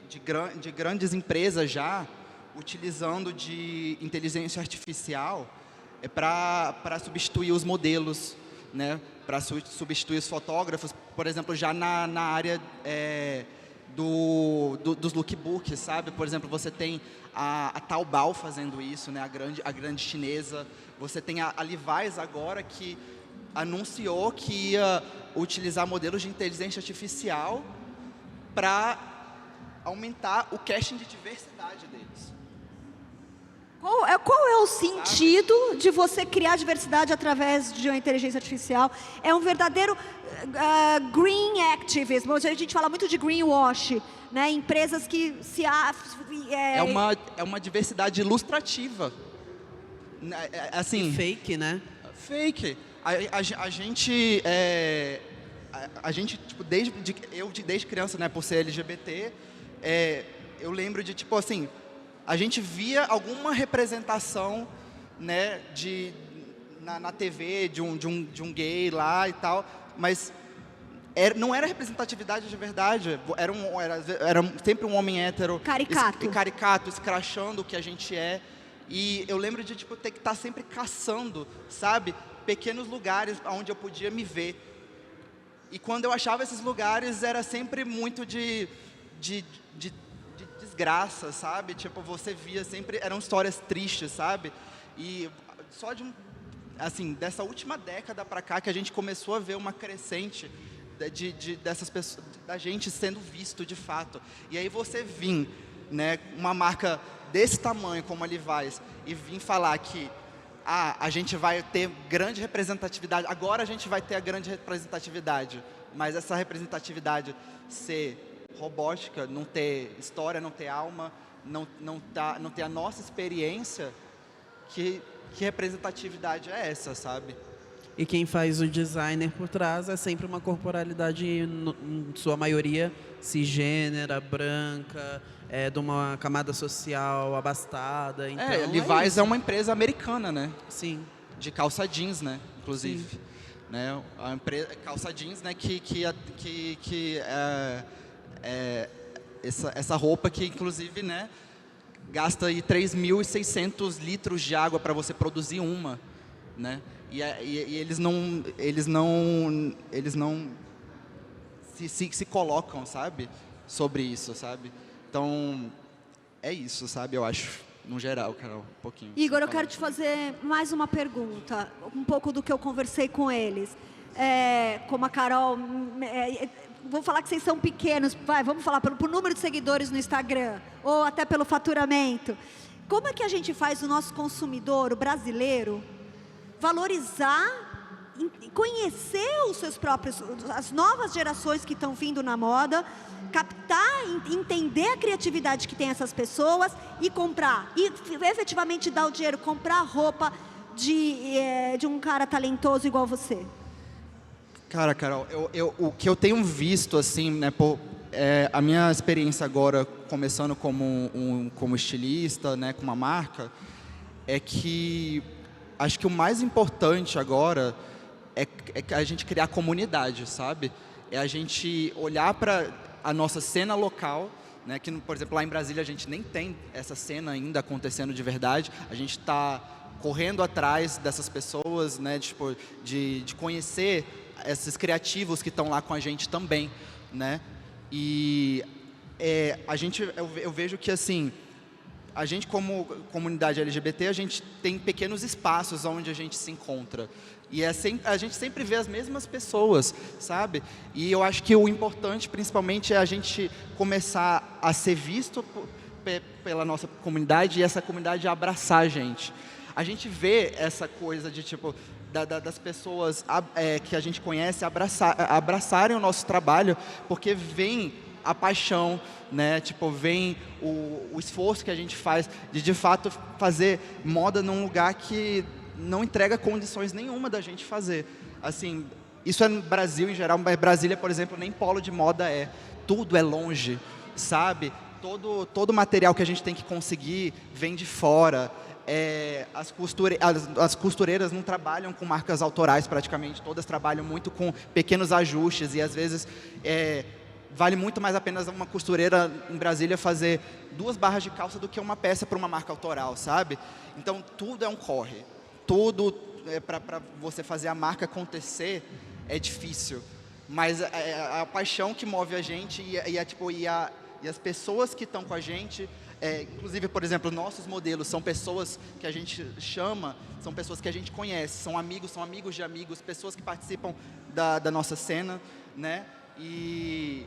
de grandes empresas já utilizando de inteligência artificial para substituir os modelos, né? Para substituir os fotógrafos, por exemplo, já na área dos lookbooks, sabe? Por exemplo, você tem a Taobao fazendo isso, né? A grande chinesa. Você tem a Levi's agora que anunciou que ia utilizar modelos de inteligência artificial para aumentar o casting de diversidade deles. Qual é o sentido de você criar diversidade através de uma inteligência artificial? É um verdadeiro green activism. A gente fala muito de greenwash, né? Empresas que se... É uma diversidade ilustrativa. Assim, e fake, né? Fake. A gente tipo, desde criança, né, por ser LGBT, eu lembro de, tipo assim, a gente via alguma representação, né, na TV de um gay lá e tal, mas não era representatividade de verdade, era sempre um homem hétero, caricato, escrachando o que a gente é. E eu lembro de tipo, ter que estar sempre caçando, sabe, pequenos lugares onde eu podia me ver. E quando eu achava esses lugares, era sempre muito de desgraça, sabe? Tipo, você via sempre, eram histórias tristes, sabe? E só dessa última década para cá que a gente começou a ver uma crescente dessas pessoas, da gente sendo visto de fato. E aí você vir, né, uma marca desse tamanho como a Levi's e vir falar que a gente vai ter grande representatividade, agora a gente vai ter a grande representatividade, mas essa representatividade ser robótica, não ter história, não ter alma, não ter a nossa experiência, que representatividade é essa, sabe? E quem faz o designer por trás é sempre uma corporalidade, em sua maioria, cisgênera, branca, de uma camada social abastada. Então, Levi's é uma empresa americana, né? Sim. De calça jeans, né? Inclusive. Sim. Né? A empresa, calça jeans, né? Essa roupa que, inclusive, né? Gasta aí 3.600 litros de água para você produzir uma, né? E eles não se colocam, sabe, sobre isso, sabe? Então, é isso, sabe, eu acho, no geral, Carol, um pouquinho. Igor, eu quero te fazer mais uma pergunta, um pouco do que eu conversei com eles. Como a Carol, vou falar que vocês são pequenos, vamos falar por número de seguidores no Instagram, ou até pelo faturamento. Como é que a gente faz o nosso consumidor, o brasileiro, valorizar, conhecer os seus próprios, as novas gerações que estão vindo na moda, captar, entender a criatividade que tem essas pessoas e comprar, e efetivamente dar o dinheiro, comprar roupa de um cara talentoso igual você? Cara, Carol, o que eu tenho visto, assim, né, a minha experiência agora, começando como estilista, né, com uma marca, é que acho que o mais importante agora é a gente criar comunidade, sabe? É a gente olhar para a nossa cena local, né? Que, por exemplo, lá em Brasília a gente nem tem essa cena ainda acontecendo de verdade. A gente está correndo atrás dessas pessoas, né? Tipo, de conhecer esses criativos que estão lá com a gente também, né? E eu vejo que, assim, a gente, como comunidade LGBT, a gente tem pequenos espaços onde a gente se encontra. E a gente sempre vê as mesmas pessoas, sabe? E eu acho que o importante, principalmente, é a gente começar a ser visto pela nossa comunidade e essa comunidade abraçar a gente. A gente vê essa coisa de, tipo, das pessoas que a gente conhece abraçarem o nosso trabalho, porque vem a paixão, né? Tipo, vem o esforço que a gente faz de fato fazer moda num lugar que não entrega condições nenhuma da gente fazer. Assim, isso é no Brasil em geral, mas Brasília, por exemplo, nem polo de moda é. Tudo é longe, sabe? Todo material que a gente tem que conseguir vem de fora. As costureiras não trabalham com marcas autorais praticamente, todas trabalham muito com pequenos ajustes e às vezes vale muito mais a pena uma costureira em Brasília fazer 2 barras de calça do que uma peça para uma marca autoral, sabe? Então tudo é um corre, tudo para você fazer a marca acontecer é difícil, mas a paixão que move a gente e as pessoas que estão com a gente. Inclusive, por exemplo, nossos modelos são pessoas que a gente chama, são pessoas que a gente conhece, são amigos de amigos, pessoas que participam da nossa cena, né? E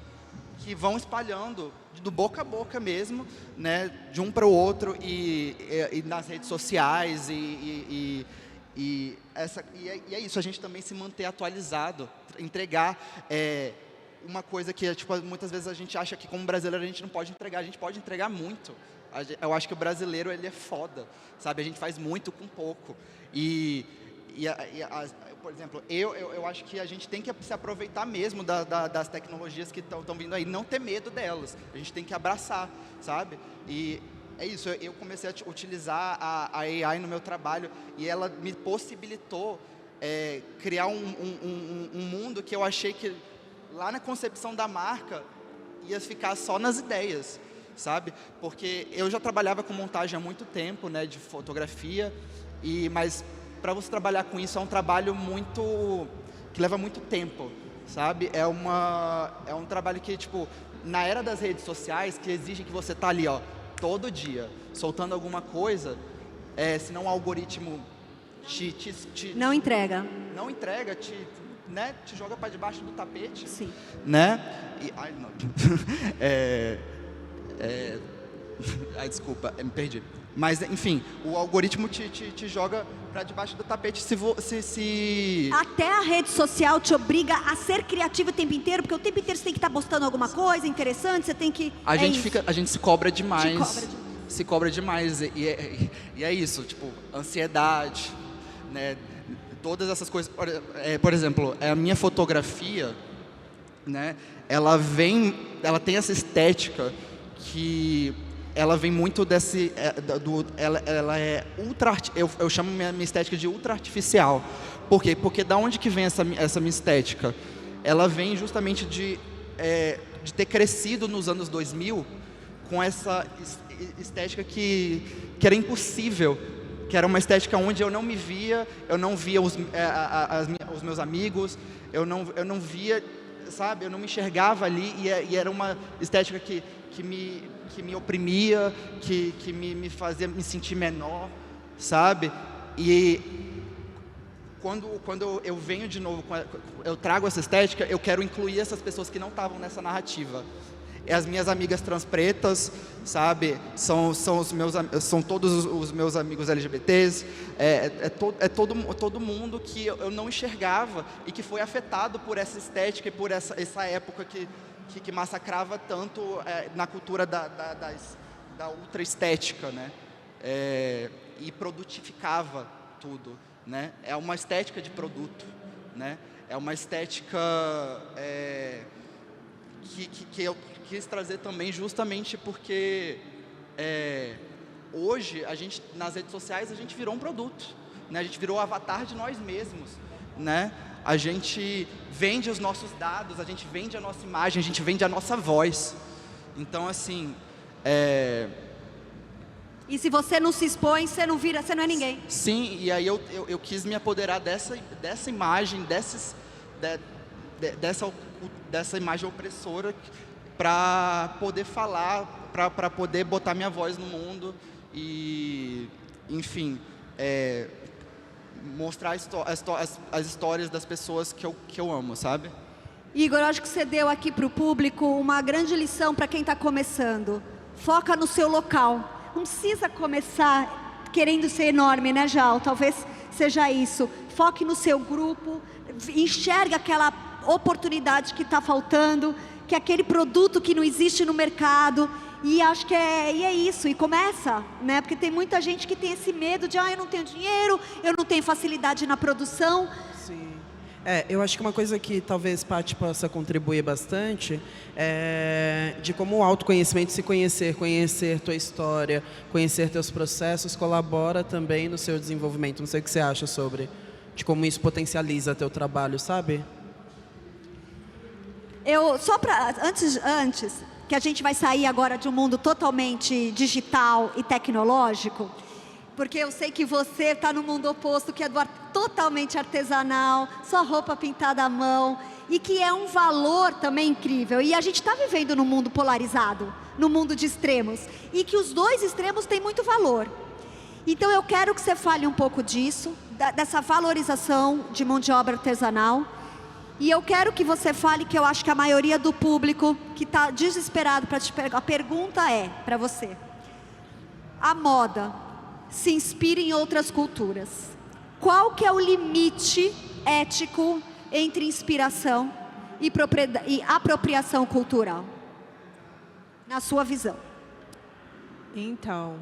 que vão espalhando do boca a boca mesmo, né? De um para o outro e nas redes sociais e é isso, a gente também se manter atualizado, entregar uma coisa que tipo, muitas vezes a gente acha que como brasileiro a gente não pode entregar, a gente pode entregar muito. Eu acho que o brasileiro ele é foda, sabe? A gente faz muito com pouco. Por exemplo, eu acho que a gente tem que se aproveitar mesmo das tecnologias que estão vindo aí, não ter medo delas. A gente tem que abraçar, sabe? E é isso, eu comecei a utilizar a AI no meu trabalho e ela me possibilitou criar um mundo que eu achei que lá na concepção da marca ia ficar só nas ideias, sabe? Porque eu já trabalhava com montagem há muito tempo, né, de fotografia, mas para você trabalhar com isso é um trabalho que leva muito tempo, sabe? É um trabalho que, tipo, na era das redes sociais, que exigem que você tá ali, ó, todo dia, soltando alguma coisa, senão o algoritmo não entrega. Não entrega, né, te joga para debaixo do tapete. Sim. Né? Ai, não. Ai, desculpa, me perdi. Mas, enfim, o algoritmo te joga para debaixo do tapete se... Até a rede social te obriga a ser criativo o tempo inteiro, porque o tempo inteiro você tem que estar postando alguma coisa interessante, você tem que... A gente se cobra demais. Se cobra demais. E é isso, tipo, ansiedade, né? Todas essas coisas. Por exemplo, a minha fotografia, né? Ela tem essa estética que ela vem muito desse, ela é ultra, eu chamo minha estética de ultra artificial. Por quê? Porque da onde que vem essa minha estética? Ela vem justamente de ter crescido nos anos 2000 com essa estética que era impossível, que era uma estética onde eu não me via, eu não via os meus amigos, eu não via, sabe, eu não me enxergava ali, e era uma estética que me oprimia, que me fazia me sentir menor, sabe? E quando eu venho de novo, eu trago essa estética, eu quero incluir essas pessoas que não estavam nessa narrativa. as minhas amigas trans pretas, sabe? São todos os meus amigos LGBTs, todo mundo que eu não enxergava e que foi afetado por essa estética e por essa época que massacrava tanto na cultura da ultra estética, né? E produtificava tudo, né? É uma estética de produto, né? É uma estética que eu quis trazer também justamente porque hoje, nas redes sociais, a gente virou um produto, né? A gente virou o avatar de nós mesmos, né? A gente vende os nossos dados, a gente vende a nossa imagem, a gente vende a nossa voz. Então, assim... E se você não se expõe, você não é ninguém. Sim, e aí eu quis me apoderar dessa imagem, dessa imagem opressora, para poder falar, para poder botar minha voz no mundo e, enfim, mostrar as histórias das pessoas que eu amo, sabe? Igor, eu acho que você deu aqui para o público uma grande lição para quem está começando. Foca no seu local. Não precisa começar querendo ser enorme, né, Jal? Talvez seja isso. Foque no seu grupo, enxerga aquela oportunidade que está faltando, que é aquele produto que não existe no mercado. E acho que é isso. E começa, né? Porque tem muita gente que tem esse medo de, eu não tenho dinheiro, eu não tenho facilidade na produção. Sim. Eu acho que uma coisa que talvez, Paty, possa contribuir bastante é de como o autoconhecimento, se conhecer tua história, conhecer teus processos, colabora também no seu desenvolvimento. Não sei o que você acha sobre, de como isso potencializa teu trabalho, sabe? Antes, que a gente vai sair agora de um mundo totalmente digital e tecnológico, porque eu sei que você está no mundo oposto, que é totalmente artesanal, só roupa pintada à mão, e que é um valor também incrível. E a gente está vivendo num mundo polarizado, num mundo de extremos, e que os dois extremos têm muito valor. Então eu quero que você fale um pouco disso, dessa valorização de mão de obra artesanal, e eu quero que você fale, que eu acho que a maioria do público que está desesperado para te pegar, a pergunta é para você: a moda se inspira em outras culturas. Qual que é o limite ético entre inspiração e apropriação cultural, na sua visão? Então,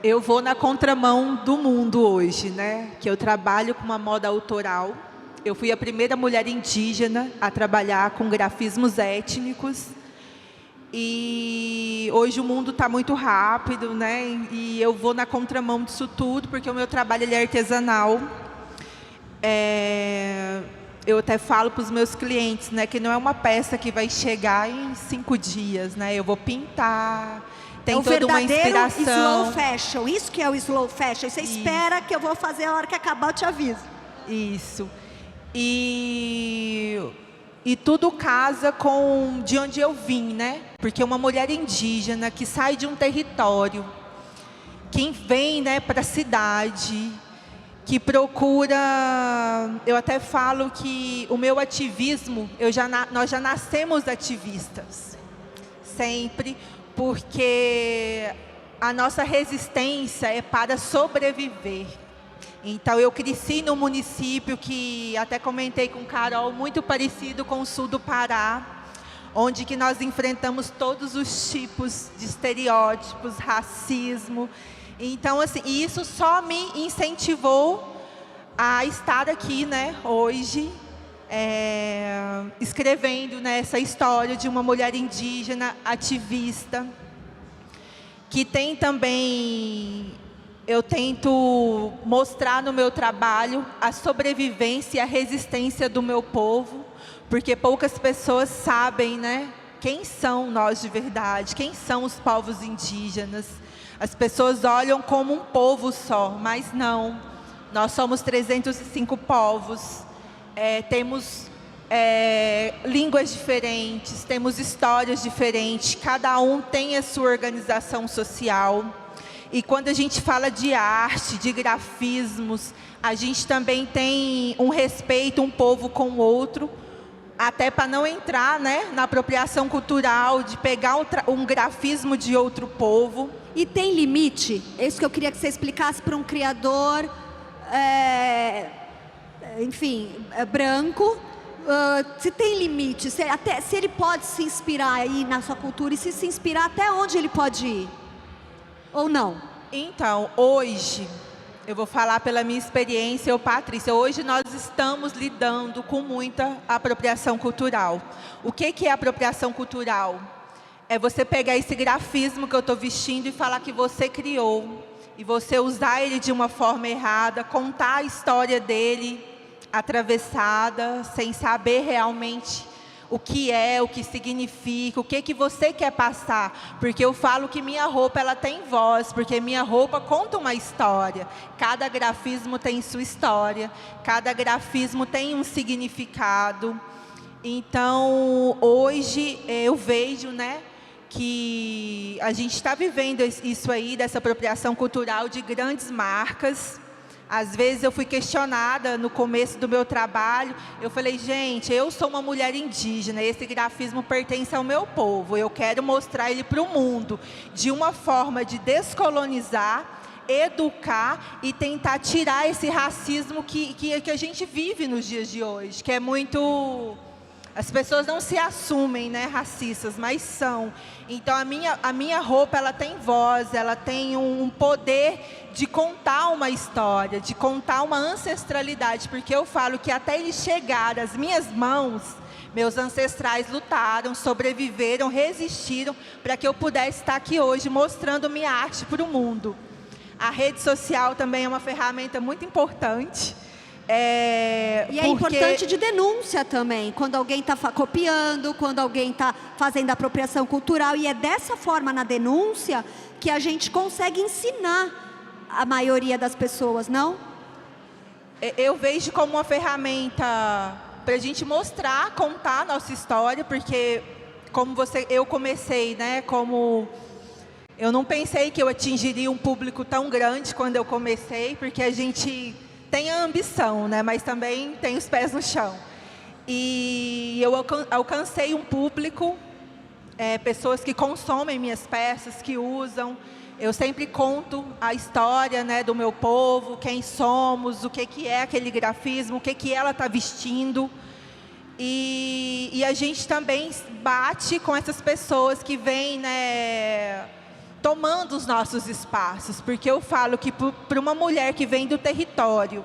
eu vou na contramão do mundo hoje, né? Que eu trabalho com uma moda autoral. Eu fui a primeira mulher indígena a trabalhar com grafismos étnicos. E hoje o mundo está muito rápido, né? E eu vou na contramão disso tudo, porque o meu trabalho ele é artesanal. Eu até falo para os meus clientes, né, que não é uma peça que vai chegar em 5 dias, né? Eu vou pintar, tem toda uma inspiração. Slow fashion, isso que é o slow fashion. Você espera que eu vou fazer a hora que acabar, eu te aviso. Isso. E tudo casa com de onde eu vim, né? Porque uma mulher indígena que sai de um território, quem vem, né, para a cidade, que procura... Eu até falo que o meu ativismo, nós já nascemos ativistas, sempre, porque a nossa resistência é para sobreviver. Então, eu cresci num município que, até comentei com Carol, muito parecido com o sul do Pará, onde que nós enfrentamos todos os tipos de estereótipos, racismo. Então, assim, isso só me incentivou a estar aqui, né, hoje, escrevendo, né, essa história de uma mulher indígena ativista, que tem também... Eu tento mostrar no meu trabalho a sobrevivência e a resistência do meu povo, porque poucas pessoas sabem, né, quem são nós de verdade, quem são os povos indígenas. As pessoas olham como um povo só, mas não. Nós somos 305 povos, temos línguas diferentes, temos histórias diferentes, cada um tem a sua organização social. E quando a gente fala de arte, de grafismos, a gente também tem um respeito um povo com o outro. até para não entrar, né, na apropriação cultural, de pegar um grafismo de outro povo. E tem limite? É isso que eu queria que você explicasse para um criador, branco. Se tem limite, se ele pode se inspirar aí na sua cultura, e se inspirar, até onde ele pode ir? Ou não? Então, hoje, eu vou falar pela minha experiência, Patrícia, hoje nós estamos lidando com muita apropriação cultural. O que é apropriação cultural? É você pegar esse grafismo que eu estou vestindo e falar que você criou, e você usar ele de uma forma errada, contar a história dele atravessada, sem saber realmente o que significa, o que você quer passar. Porque eu falo que minha roupa, ela tem voz, porque minha roupa conta uma história. Cada grafismo tem sua história, cada grafismo tem um significado. Então, hoje eu vejo, né, que a gente está vivendo isso aí, dessa apropriação cultural de grandes marcas. Às vezes eu fui questionada no começo do meu trabalho, eu falei, gente, eu sou uma mulher indígena, esse grafismo pertence ao meu povo, eu quero mostrar ele para o mundo, de uma forma de descolonizar, educar e tentar tirar esse racismo que a gente vive nos dias de hoje, que é muito... As pessoas não se assumem, né, racistas, mas são. Então, a minha roupa, ela tem voz, ela tem um poder de contar uma história, de contar uma ancestralidade, porque eu falo que até ele chegar às minhas mãos, meus ancestrais lutaram, sobreviveram, resistiram, para que eu pudesse estar aqui hoje mostrando minha arte para o mundo. A rede social também é uma ferramenta muito importante. E é importante de denúncia também, quando alguém está copiando, quando alguém está fazendo apropriação cultural, e é dessa forma na denúncia que a gente consegue ensinar a maioria das pessoas, não? Eu vejo como uma ferramenta para a gente mostrar, contar a nossa história, porque eu comecei, né, eu não pensei que eu atingiria um público tão grande quando eu comecei, porque a gente tem a ambição, né, mas também tem os pés no chão. E eu alcancei um público, pessoas que consomem minhas peças, que usam. Eu sempre conto a história, né, do meu povo, quem somos, o que é aquele grafismo, o que ela está vestindo. E a gente também bate com essas pessoas que vêm, né, tomando os nossos espaços, porque eu falo que para uma mulher que vem do território,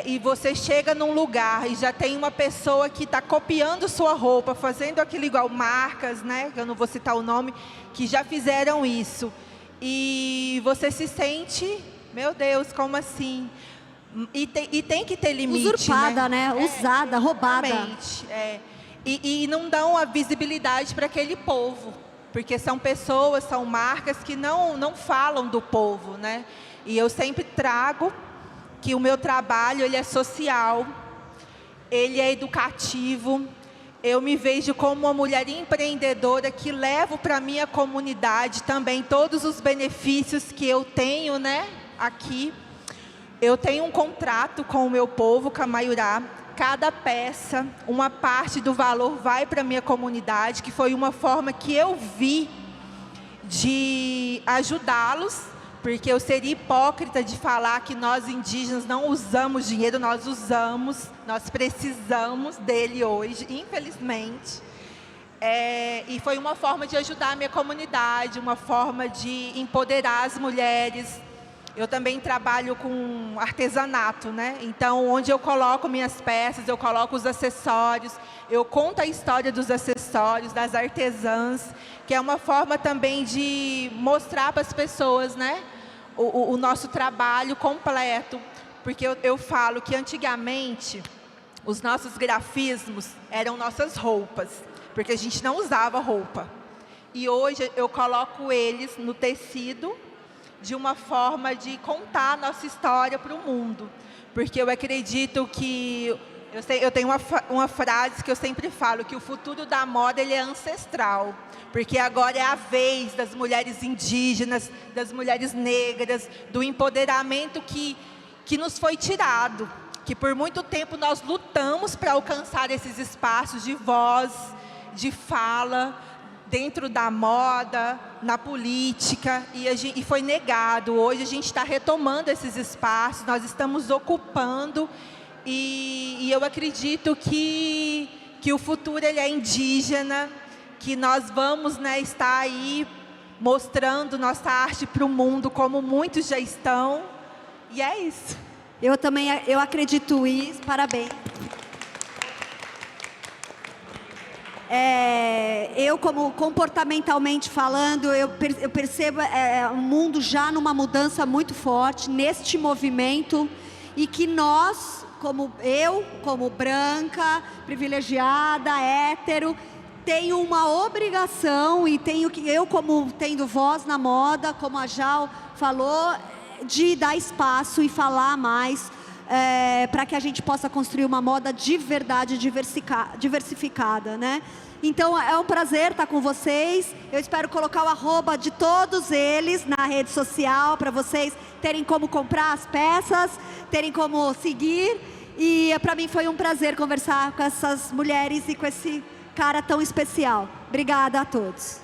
e você chega num lugar e já tem uma pessoa que está copiando sua roupa, fazendo aquilo igual marcas, né, eu não vou citar o nome, que já fizeram isso, e você se sente, meu Deus, como assim? E tem que ter limite, usurpada, né? Usada, roubada. Exatamente, e não dão a visibilidade para aquele povo, porque são pessoas, são marcas que não falam do povo, né? E eu sempre trago que o meu trabalho, ele é social, ele é educativo. Eu me vejo como uma mulher empreendedora que levo para a minha comunidade também todos os benefícios que eu tenho, né, aqui. Eu tenho um contrato com o meu povo, Camaiurá. Cada peça, uma parte do valor vai para a minha comunidade, que foi uma forma que eu vi de ajudá-los, porque eu seria hipócrita de falar que nós indígenas não usamos dinheiro, nós usamos, nós precisamos dele hoje, infelizmente. E foi uma forma de ajudar a minha comunidade, uma forma de empoderar as mulheres. Eu também trabalho com artesanato, né? Então, onde eu coloco minhas peças, eu coloco os acessórios, eu conto a história dos acessórios, das artesãs, que é uma forma também de mostrar para as pessoas, né, o nosso trabalho completo. Porque eu falo que antigamente os nossos grafismos eram nossas roupas, porque a gente não usava roupa. E hoje eu coloco eles no tecido, de uma forma de contar a nossa história para o mundo. Porque eu acredito que... Eu tenho uma frase que eu sempre falo, que o futuro da moda, ele é ancestral. Porque agora é a vez das mulheres indígenas, das mulheres negras, do empoderamento que nos foi tirado. que por muito tempo nós lutamos para alcançar esses espaços de voz, de fala, dentro da moda, na política, e foi negado. Hoje a gente está retomando esses espaços, nós estamos ocupando, e eu acredito que o futuro ele é indígena, que nós vamos, né, estar aí mostrando nossa arte para o mundo, como muitos já estão, e é isso. Eu acredito isso, parabéns. Eu, como comportamentalmente falando, eu percebo o mundo já numa mudança muito forte, neste movimento, e que nós, como branca, privilegiada, hétero, tenho uma obrigação, e eu, como tendo voz na moda, como a Jal falou, de dar espaço e falar mais, para que a gente possa construir uma moda de verdade diversificada, né? Então, é um prazer estar com vocês. Eu espero colocar o @ de todos eles na rede social, para vocês terem como comprar as peças, terem como seguir. E para mim foi um prazer conversar com essas mulheres e com esse cara tão especial. Obrigada a todos.